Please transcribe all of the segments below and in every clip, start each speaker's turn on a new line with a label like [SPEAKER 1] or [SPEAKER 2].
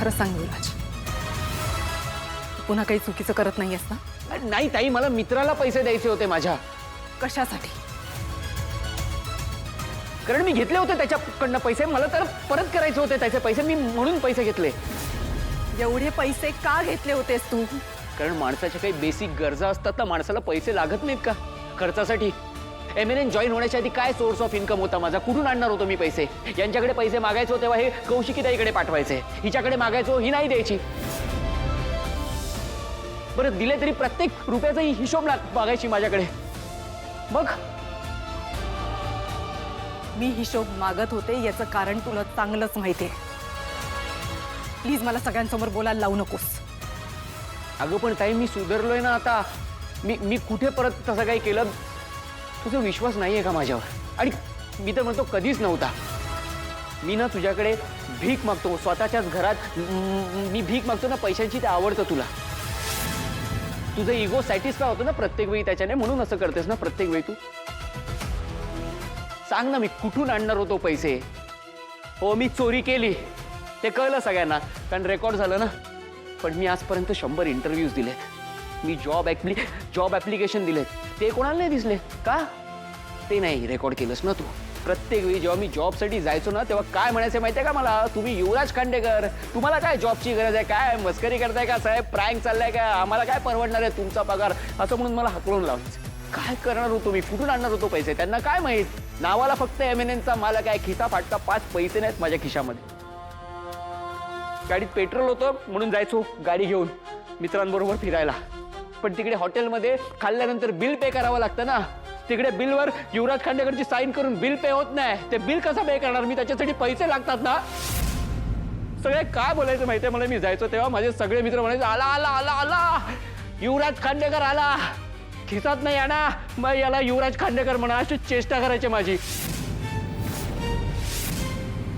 [SPEAKER 1] खरं सांग युवराज, पुन्हा काही चुकीचं करत नाहीयेस ना?
[SPEAKER 2] नाही ताई, मला मित्राला पैसे द्यायचे होते माझ्या.
[SPEAKER 1] कशासाठी?
[SPEAKER 2] कारण मी घेतले होते त्याच्याकडनं पैसे, मला तर परत करायचे होते त्याचे पैसे, मी म्हणून पैसे घेतले.
[SPEAKER 1] एवढे पैसे का घेतले होतेस तू?
[SPEAKER 2] कारण माणसाच्या काही बेसिक गरजा असतात ना, माणसाला पैसे लागत नाहीत का खर्चासाठी? एमएनएन जॉईन होण्याच्या आधी काय सोर्स ऑफ इन्कम होता माझा? कुठून आणणार होतो मी पैसे? यांच्याकडे पैसे मागायचो तेव्हा हे कौशिकीताईकडे पाठवायचे, हिच्याकडे मागायचो ही नाही द्यायची. बरं दिले तरी प्रत्येक रुपयाचा हिशोब मागायची माझ्याकडे. मग
[SPEAKER 1] मी हिशोब मागत होते याचं कारण तुला चांगलंच माहितीये. प्लीज मला सगळ्यांसमोर बोलायला लावू नकोस.
[SPEAKER 2] अगं पण ताई, मी सुधारलोय ना आता. मी कुठे परत तसं काही केलं? तुझा विश्वास नाहीये का माझ्यावर? आणि मी तर म्हणतो कधीच नव्हता. मी ना तुझ्याकडे भीक मागतो, स्वतःच्याच घरात मी भीक मागतो ना पैशांची. ते आवडतं तुला. तुझं इगो सॅटिस्फाय होतं ना प्रत्येक वेळी त्याच्याने, म्हणून असं करतेस ना प्रत्येक वेळी तू. सांग ना, मी कुठून आणणार होतो पैसे? हो, मी चोरी केली ते कळलं सगळ्यांना, कारण रेकॉर्ड झालं ना. पण मी आजपर्यंत 100 इंटरव्ह्यूज दिलेत. मी जॉब ॲप्लिकेशन दिलेत. ते कोणाला नाही दिसले का? ते नाही रेकॉर्ड केलंस ना तू. प्रत्येक वेळी जेव्हा मी जॉबसाठी जायचो ना, तेव्हा काय म्हणायचं माहिती आहे का मला? तुम्ही युवराज खांडेकर, तुम्हाला काय जॉबची गरज आहे? काय मस्करी करताय का साहेब? प्रँक चाललाय का? आम्हाला काय परवडणार आहे तुमचा पगार? असं म्हणून मला हाकलून लावायचं. काय करणार होतो मी? कुठून आणणार होतो पैसे? त्यांना काय माहीत? नावाला फक्त एमएनएनचा मालक आहे. खिसा फाटका 5 पैसे नाहीत माझ्या खिशामध्ये. गाडीत पेट्रोल होतं म्हणून जायचो गाडी घेऊन मित्रांबरोबर फिरायला. पण तिकडे हॉटेलमध्ये खाल्ल्यानंतर बिल पे करावं लागतं ना. तिकडे बिलवर युवराज खांडेकरची साईन करून बिल पे होत नाही. ते बिल कसं पे करणार मी? त्याच्यासाठी पैसे लागतात ना. सगळे काय बोलायचं माहितीये मला? मी जायचो तेव्हा माझे सगळे मित्र म्हणायचे, आला आला आला आला युवराज खांडेकर आला, खिसात नाही आणा मग याला युवराज खांडेकर म्हणा. अशी चेष्टा करायची माझी.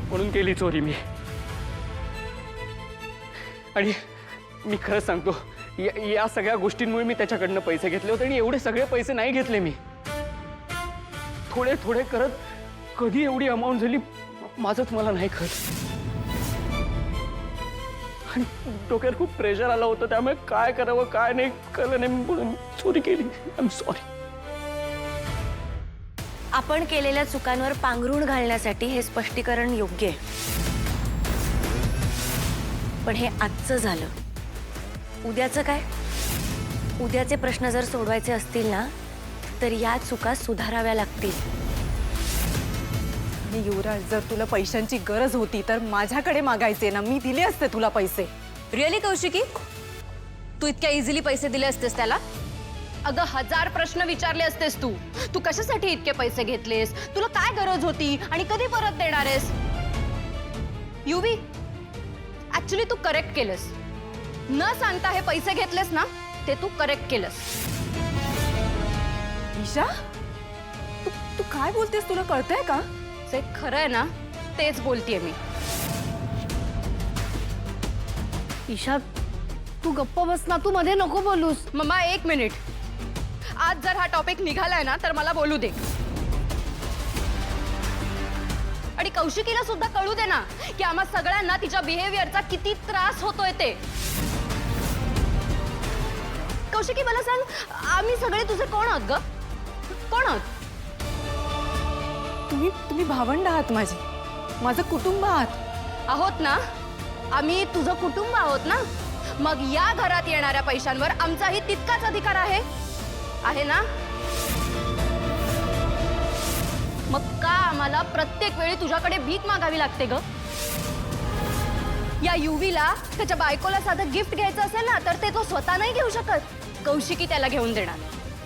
[SPEAKER 2] म्हणून केली चोरी मी. आणि मी खरंच सांगतो, या सगळ्या गोष्टींमुळे मी त्याच्याकडनं पैसे घेतले होते. आणि एवढे सगळे पैसे नाही घेतले मी. थोडे थोडे करत कधी एवढी अमाऊंट झाली माझंच मला नाही कळत. आणि डोक्यात खूप प्रेशर आलं होतं, त्यामुळे काय करावं काय नाही कळलं नाही, म्हणून चोरी केली. I am sorry.
[SPEAKER 3] आपण केलेल्या चुकांवर पांघरूण घालण्यासाठी हे स्पष्टीकरण योग्य आहे. पण हे आजचं झालं. उद्याचं काय? उद्याचे प्रश्न जर सोडवायचे असतील ना, तर या चुका सुधाराव्या लागतील.
[SPEAKER 1] आणि युवराज, जर तुला पैशांची गरज होती तर माझ्याकडे मागायचे ना, मी दिले असते तुला पैसे.
[SPEAKER 4] रिअली कौशिकी, तू इतक्या इझिली पैसे दिले असतेस त्याला? अगं 1000 प्रश्न विचारले असतेस तू. तू कशासाठी इतके पैसे घेतलेस? तुला काय गरज होती आणि कधी परत देणार आहेस? युवी, ऍक्च्युली तू करेक्ट केलंस. न सांगता हे पैसे घेतलेस ना, ते तू करेक्ट केलंस.
[SPEAKER 1] ईशा, तू काय बोलतेस? तुला कळतंय का?
[SPEAKER 4] जे खरं आहे ना तेच बोलतेय मी.
[SPEAKER 5] ईशा, तू गप्प बस ना, तू मध्ये नको बोलूस.
[SPEAKER 4] Mamma 1 minute. आज जर हा टॉपिक निघालाय ना तर मला बोलू दे. आणि कौशिकीला सुद्धा कळू दे ना की आम्हा सगळ्यांना तिच्या बिहेवियरचा किती त्रास होतोय ते. कौशिकी मला सांग, आम्ही सगळे तुझे कोण आहोत ग? कोण आहोत?
[SPEAKER 1] तुम्ही भावंड आहात माझी, माझं कुटुंब आहात.
[SPEAKER 4] आहोत ना? आम्ही तुझं कुटुंब आहोत ना. मग या घरात येणाऱ्या पैशांवर आमचाही तितकाच अधिकार आहे ना? मग का आम्हाला प्रत्येक वेळी तुझ्याकडे भीक मागावी लागते ग? या युवीला त्याच्या बायकोला साधं गिफ्ट घ्यायचं असेल ना, तर ते तो स्वतः नाही घेऊ शकत. कौशिकी त्याला घेऊन देणार.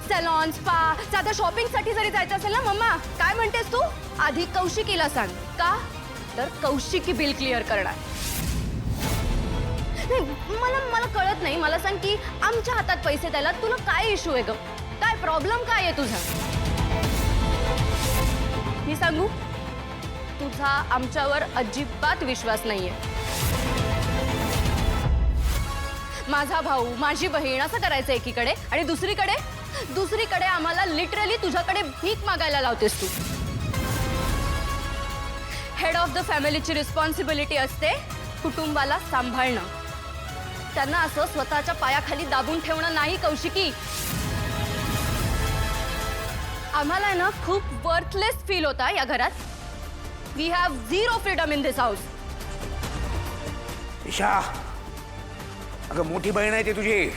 [SPEAKER 4] सॅलॉन, स्पा, साधं शॉपिंगसाठी जरी जायचं असेल ना, मम्मा काय म्हणतेस तू? आधी कौशिकीला सांग. का? तर कौशिकी बिल क्लिअर करणार. मला कळत नाही. मला सांग की आमच्या हातात पैसे द्यायला तुला काय इश्यू आहे ग? काय प्रॉब्लेम काय आहे तुझा? मी सांगू, तुझा आमच्यावर अजिबात विश्वास नाहीये. माझा भाऊ, माझी बहीण असं करायचं एकीकडे, आणि दुसरीकडे आम्हाला लिटरली तुझ्याकडे भीक मागायला लावतेस तू. हेड ऑफ द फॅमिलीची रिस्पॉन्सिबिलिटी असते कुटुंबाला सांभाळणं, त्यांना असं स्वतःच्या पायाखाली दाबून ठेवणं नाही कौशिकी. आम्हाला आहे ना खूप वर्थलेस फील होता या घरात. We have zero freedom in this house.
[SPEAKER 6] Isha, अगं मोठी बहीण आहे ती तुझी,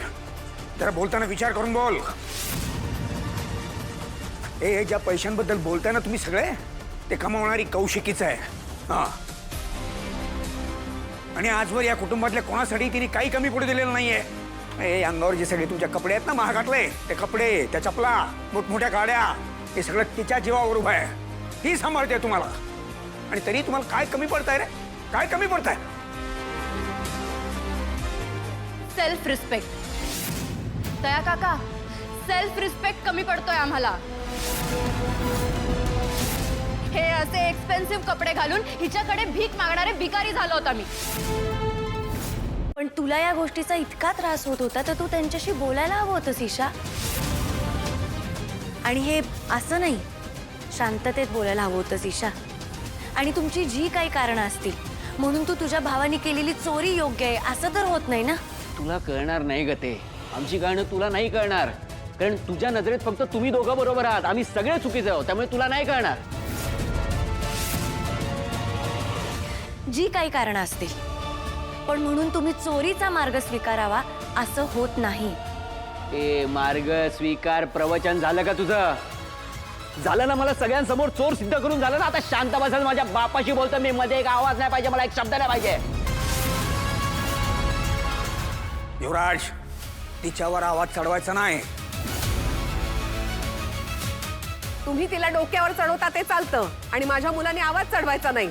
[SPEAKER 6] जरा बोलताना विचार करून बोल. हे ज्या पैशांबद्दल बोलताय ना तुम्ही सगळे, ते कमावणारी कौशिकीच आहे. हा, आणि आजवर या कुटुंबातल्या कोणासाठी तिने काही कमी पडू दिलेलं नाहीये. हे अंगावर जे सगळे तुमच्या कपडे आहेत ना महागातले, ते कपडे, त्या चपला, मोठमोठ्या गाड्या, हे सगळं तिच्या जीवावर उभं आहे. ही सांभाळते तुम्हाला, आणि तरी तुम्हाला काय कमी पडताय रे? काय कमी पडताय?
[SPEAKER 4] Self respect. दया काका, सेल्फ रिस्पेक्ट कमी पडतोय आम्हाला. हे असे एक्सपेन्सिव्ह कपडे घालून हिच्याकडे भीक मागणारे भिकारी झालो होता मी.
[SPEAKER 3] पण तुला या गोष्टीचा इतका त्रास होत होता तर तू त्यांच्याशी बोलायला हवं होतंस ईशा. आणि हे असं नाही, शांततेत बोलायला हवं होतंस ईशा. आणि तुमची जी काही कारणं असतील म्हणून तू तुझ्या भावाने केलेली चोरी योग्य आहे असं तर होत नाही ना.
[SPEAKER 2] तुला कळणार नाही ग ते. आमची कारणं तुला नाही कळणार, कारण तुझ्या नजरेत फक्त तुम्ही दोघं बरोबर आहात, आम्ही सगळे चुकीचे आहोत, त्यामुळे तुला नाही कळणार.
[SPEAKER 3] जी काही कारणं असतील, पण म्हणून तुम्ही चोरीचा मार्ग स्वीकारावा असं होत नाही.
[SPEAKER 2] ए मार्ग स्वीकार प्रवचन झालं का तुझं? झालं ना? मला सगळ्यांसमोर चोर सिद्ध करून झालं ना? आता शांत बसाल. माझ्या बापाशी बोलतो मी, मध्ये एक आवाज नाही पाहिजे, मला एक शब्द नाही पाहिजे.
[SPEAKER 6] युवराज, तिच्यावर आवाज चढवायचा नाही.
[SPEAKER 1] तुम्ही तिला डोक्यावर चढवता ते चालतं, आणि माझ्या मुलाने आवाज चढवायचा नाही.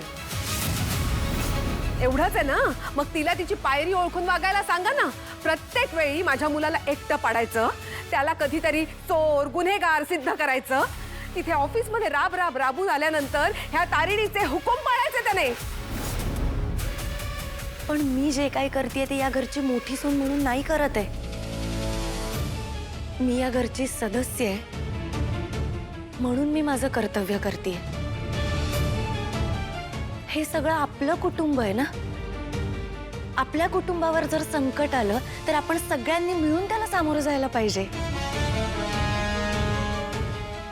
[SPEAKER 1] एवढंच आहे ना? मग तिला तिची पायरी ओळखून वागायला सांगा ना. प्रत्येक वेळी माझ्या मुलाला एकटं पाडायचं, त्याला कधीतरी चोर गुन्हेगार सिद्ध करायचं. तिथे ऑफिसमध्ये राबून आल्यानंतर ह्या तारिणीचे हुकूम पाळायचे त्याने.
[SPEAKER 3] पण मी जे काही करते ते या घरची मोठी सून म्हणून नाही करत आहे. मी या घरची सदस्य आहे म्हणून मी माझं कर्तव्य करते. हे सगळं आपलं कुटुंब आहे ना. आपल्या कुटुंबावर जर संकट आलं तर आपण सगळ्यांनी मिळून त्याला सामोरं जायला पाहिजे.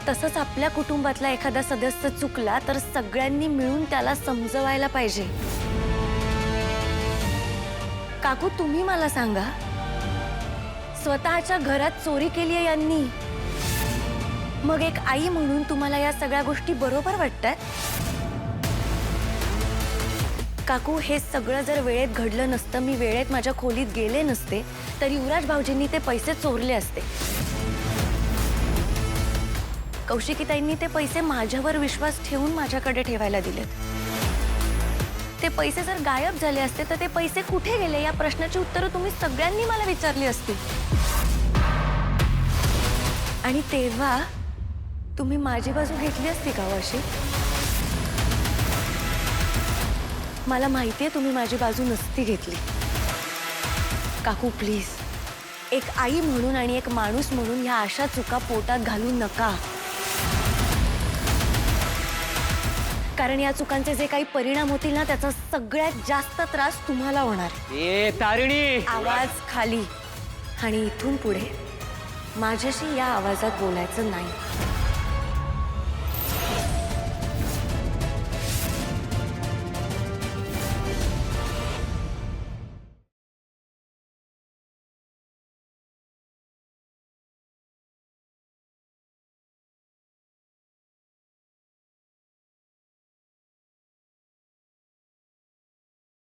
[SPEAKER 3] तसंच आपल्या कुटुंबातला एखादा सदस्य चुकला तर सगळ्यांनी मिळून त्याला समजवायला पाहिजे. काकू, तुम्ही मला सांगा, स्वतःच्या घरात चोरी केली आहे यांनी, मग एक आई म्हणून तुम्हाला या सगळ्या गोष्टी बरोबर वाटतात? काकू, हे सगळं जर वेळेत घडलं नसतं, मी वेळेत माझ्या खोलीत गेले नसते, तर युवराज भाऊजींनी ते पैसे चोरले असते. कौशिकीताईंनी ते पैसे माझ्यावर विश्वास ठेवून माझ्याकडे ठेवायला दिलेत. ते पैसे जर गायब झाले असते तर ते पैसे कुठे गेले या प्रश्नाची उत्तरं तुम्ही सगळ्यांनी मला विचारली असती. आणि तेव्हा तुम्ही माझी बाजू घेतली असती का अशी? मला माहितीये तुम्ही माझी बाजू नसती घेतली. काकू प्लीज, एक आई म्हणून आणि एक माणूस म्हणून ह्या अशा चुका पोटात घालू नका. कारण या चुकांचे जे काही परिणाम होतील ना, त्याचा सगळ्यात जास्त त्रास तुम्हाला होणार.
[SPEAKER 2] ए तारिणी,
[SPEAKER 3] आवाज खाली. आणि इथून पुढे माझ्याशी या आवाजात बोलायचं नाही.